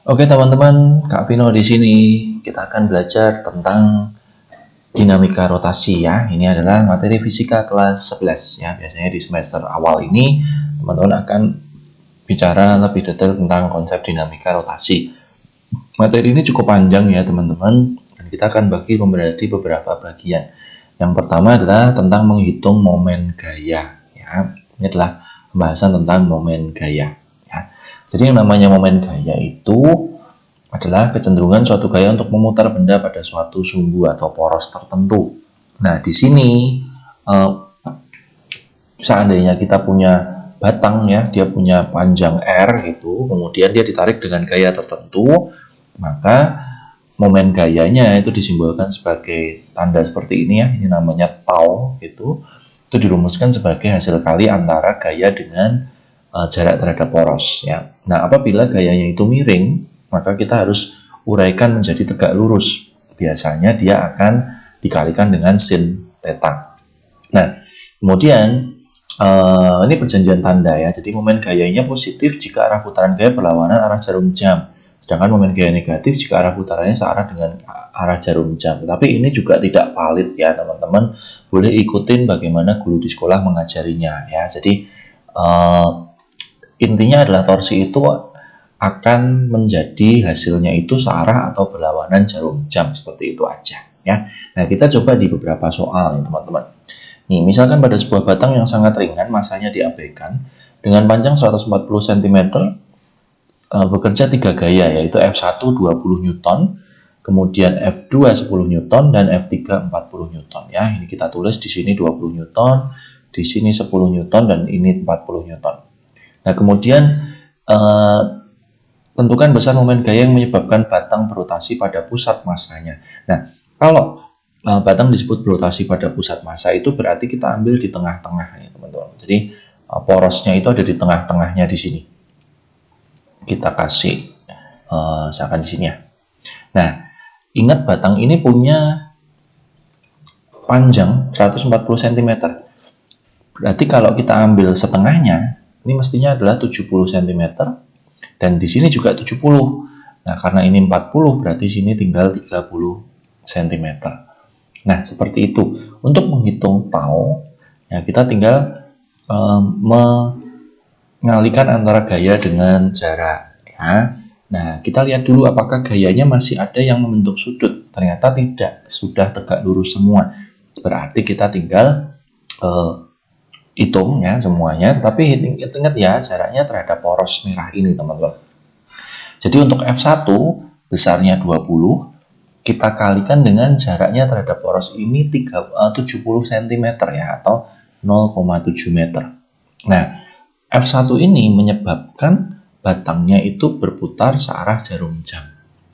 Oke teman-teman, Kak Vino di sini. Kita akan belajar tentang dinamika rotasi ya. Ini adalah materi fisika kelas 11 ya. Biasanya di semester awal ini teman-teman akan bicara lebih detail tentang konsep dinamika rotasi. Materi ini cukup panjang ya teman-teman, dan kita akan bagi menjadi beberapa bagian. Yang pertama adalah tentang menghitung momen gaya ya. Ini adalah pembahasan tentang momen gaya ya. Jadi yang namanya momen gaya itu adalah kecenderungan suatu gaya untuk memutar benda pada suatu sumbu atau poros tertentu. Nah, di sini seandainya kita punya batang ya, dia punya panjang R gitu, kemudian dia ditarik dengan gaya tertentu, maka momen gayanya itu disimbolkan sebagai tanda seperti ini ya, ini namanya tau gitu. Itu dirumuskan sebagai hasil kali antara gaya dengan jarak terhadap poros ya. Nah, apabila gayanya itu miring, maka kita harus uraikan menjadi tegak lurus. Biasanya dia akan dikalikan dengan sin theta. Nah, kemudian ini perjanjian tanda ya. Jadi momen gayanya positif jika arah putaran gaya berlawanan arah jarum jam. Sedangkan momen gaya negatif jika arah putarannya searah dengan arah jarum jam. Tetapi ini juga tidak valid ya teman-teman. Boleh ikutin bagaimana guru di sekolah mengajarinya ya. Jadi intinya adalah torsi itu akan menjadi hasilnya itu searah atau berlawanan jarum jam, seperti itu aja ya. Nah, kita coba di beberapa soal nih teman-teman. Nih, misalkan pada sebuah batang yang sangat ringan, masanya diabaikan, dengan panjang 140 cm, bekerja 3 gaya, yaitu F1 20 Newton, kemudian F2 10 Newton, dan F3 40 Newton ya. Ini kita tulis di sini 20 Newton, di sini 10 Newton, dan ini 40 Newton. Nah, kemudian tentukan besar momen gaya yang menyebabkan batang berotasi pada pusat masanya. Nah, kalau batang disebut berotasi pada pusat massa, itu berarti kita ambil di tengah-tengah ya teman-teman. Jadi porosnya itu ada di tengah-tengahnya di sini. Kita kasih misalkan di sini ya. Nah, ingat batang ini punya panjang 140 cm. Berarti kalau kita ambil setengahnya, ini mestinya adalah 70 cm. Dan di sini juga 70. Nah, karena ini 40, berarti sini tinggal 30 cm. Nah, seperti itu. Untuk menghitung tau, ya kita tinggal mengalihkan antara gaya dengan jarak. Ya. Nah, kita lihat dulu apakah gayanya masih ada yang membentuk sudut. Ternyata tidak, sudah tegak lurus semua. Berarti kita tinggal hitung ya semuanya, tapi ingat ya jaraknya terhadap poros merah ini teman-teman. Jadi untuk F1 besarnya 20, kita kalikan dengan jaraknya terhadap poros ini 70 cm ya, atau 0,7 meter. Nah, F1 ini menyebabkan batangnya itu berputar searah jarum jam.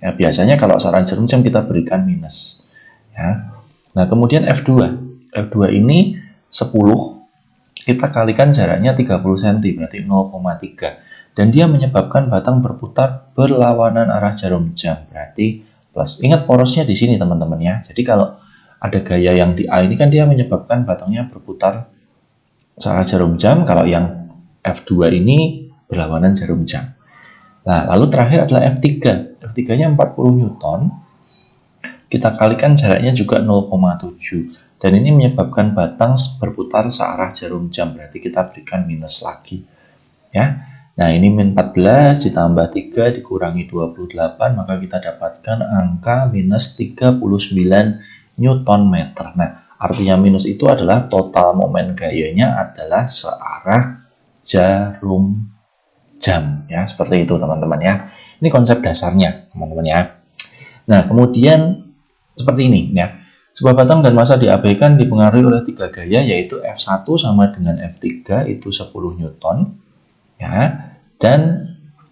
Ya, biasanya kalau searah jarum jam kita berikan minus. Ya. Nah, kemudian F2. F2 ini 10, kita kalikan jaraknya 30 cm, berarti 0,3. Dan dia menyebabkan batang berputar berlawanan arah jarum jam, berarti plus. Ingat porosnya di sini teman-teman ya. Jadi kalau ada gaya yang di A ini kan dia menyebabkan batangnya berputar searah jarum jam, kalau yang F2 ini berlawanan jarum jam. Nah, lalu terakhir adalah F3. F3-nya 40 Newton. Kita kalikan jaraknya juga 0,7. Dan ini menyebabkan batang berputar searah jarum jam, berarti kita berikan minus lagi. Ya. Nah, ini min 14 ditambah 3 dikurangi 28, maka kita dapatkan angka minus 39 Newton meter. Nah, artinya minus itu adalah total momen gayanya adalah searah jarum jam. Ya, seperti itu teman-teman ya. Ini konsep dasarnya teman-teman ya. Nah, kemudian seperti ini ya. Sebuah batang dan massa diabaikan dipengaruhi oleh 3 gaya, yaitu F1 sama dengan F3 itu 10 Newton ya, dan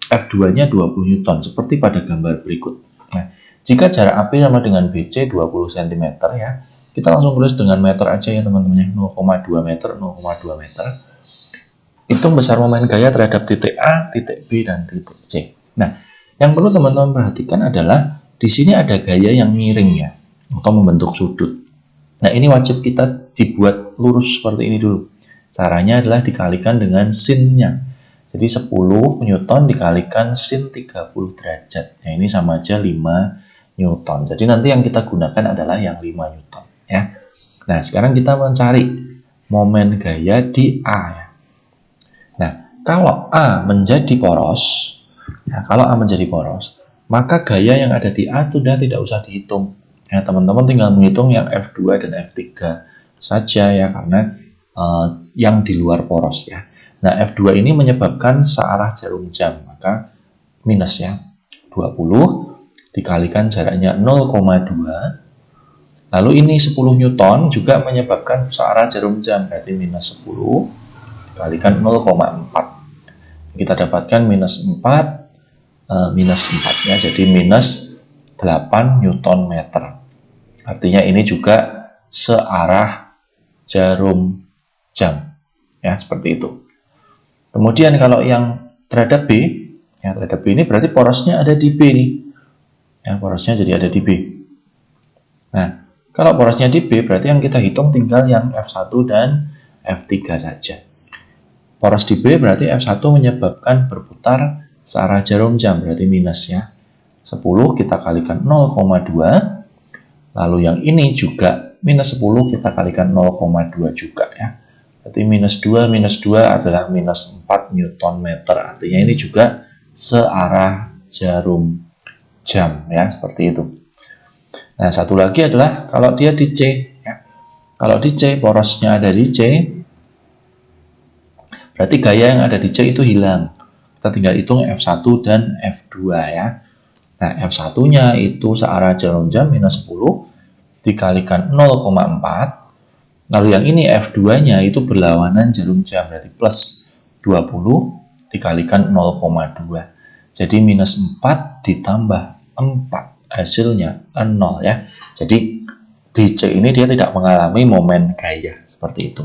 F2-nya 20 Newton seperti pada gambar berikut. Nah, jika jarak AP sama dengan BC 20 cm ya, kita langsung tulis dengan meter aja ya teman-teman ya, 0,2 meter, 0,2 meter. Itu besar momen gaya terhadap titik A, titik B, dan titik C. Nah, yang perlu teman-teman perhatikan adalah di sini ada gaya yang miring ya, atau membentuk sudut. Nah, ini wajib kita dibuat lurus seperti ini dulu. Caranya adalah dikalikan dengan sin-nya. Jadi 10 Newton dikalikan sin 30 derajat. Nah, ini sama aja 5 Newton. Jadi nanti yang kita gunakan adalah yang 5 Newton. Ya. Nah, sekarang kita mencari momen gaya di A. Ya. Nah, kalau A menjadi poros, maka gaya yang ada di A sudah tidak usah dihitung. Ya, teman-teman tinggal menghitung yang F2 dan F3 saja ya, karena yang di luar poros ya. Nah, F2 ini menyebabkan searah jarum jam, maka minus ya. 20 dikalikan jaraknya 0,2. Lalu ini 10 Newton juga menyebabkan searah jarum jam, berarti minus 10 dikalikan 0,4. Kita dapatkan minus 4, minus 4 ya, jadi minus 8 Newton meter. Artinya ini juga searah jarum jam. Ya, seperti itu. Kemudian kalau yang terhadap B, ya terhadap B ini berarti porosnya ada di B nih. Ya, porosnya jadi ada di B. Nah, kalau porosnya di B berarti yang kita hitung tinggal yang F1 dan F3 saja. Poros di B berarti F1 menyebabkan berputar searah jarum jam, berarti minus ya. 10 kita kalikan 0,2. Lalu yang ini juga minus 10 kita kalikan 0,2 juga ya. Berarti minus 2 adalah minus 4 Newton meter. Artinya ini juga searah jarum jam ya, seperti itu. Nah, satu lagi adalah kalau dia di C ya. Kalau di C, porosnya ada di C, berarti gaya yang ada di C itu hilang. Kita tinggal hitung F1 dan F2 ya. Nah, F1-nya itu searah jarum jam minus 10 dikalikan 0,4. Lalu yang ini F2-nya itu berlawanan jarum jam, berarti plus 20 dikalikan 0,2. Jadi minus 4 ditambah 4, hasilnya 0 ya. Jadi di C ini dia tidak mengalami momen gaya, seperti itu.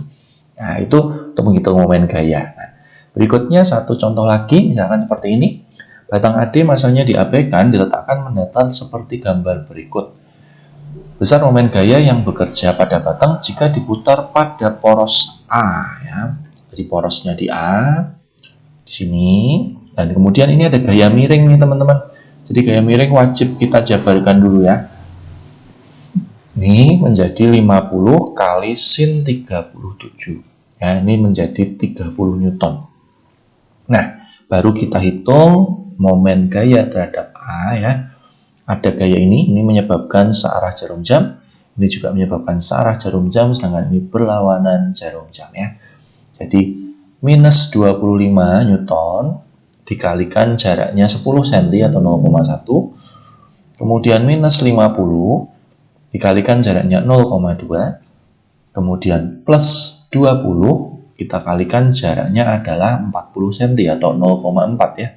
Nah, itu untuk menghitung momen gaya. Nah, berikutnya satu contoh lagi, misalkan seperti ini. Batang AD masanya diabaikan, diletakkan mendatar seperti gambar berikut. Besar momen gaya yang bekerja pada batang jika diputar pada poros A ya. Jadi porosnya di A di sini, dan kemudian ini ada gaya miring nih teman-teman. Jadi gaya miring wajib kita jabarkan dulu ya. Ini menjadi 50 kali sin 37. Ya, ini menjadi 30 Newton. Nah, baru kita hitung momen gaya terhadap A ya. Ada gaya ini menyebabkan searah jarum jam, ini juga menyebabkan searah jarum jam, sedangkan ini berlawanan jarum jam ya. Jadi minus 25 Newton dikalikan jaraknya 10 cm atau 0,1, kemudian minus 50 dikalikan jaraknya 0,2, kemudian plus 20 kita kalikan jaraknya adalah 40 cm atau 0,4 ya.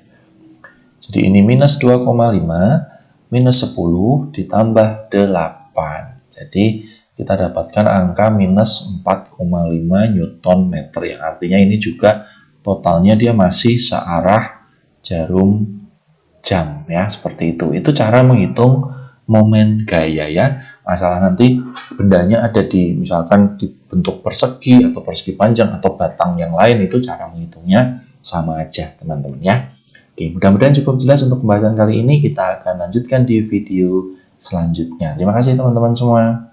Jadi ini minus 2,5 minus 10 ditambah 8. Jadi kita dapatkan angka minus 4,5 Newton meter, yang artinya ini juga totalnya dia masih searah jarum jam ya, seperti itu. Itu cara menghitung momen gaya ya. Masalah nanti bendanya ada di misalkan di bentuk persegi atau persegi panjang atau batang yang lain, itu cara menghitungnya sama aja teman-teman ya. Oke, mudah-mudahan cukup jelas untuk pembahasan kali ini. Kita akan lanjutkan di video selanjutnya. Terima kasih teman-teman semua.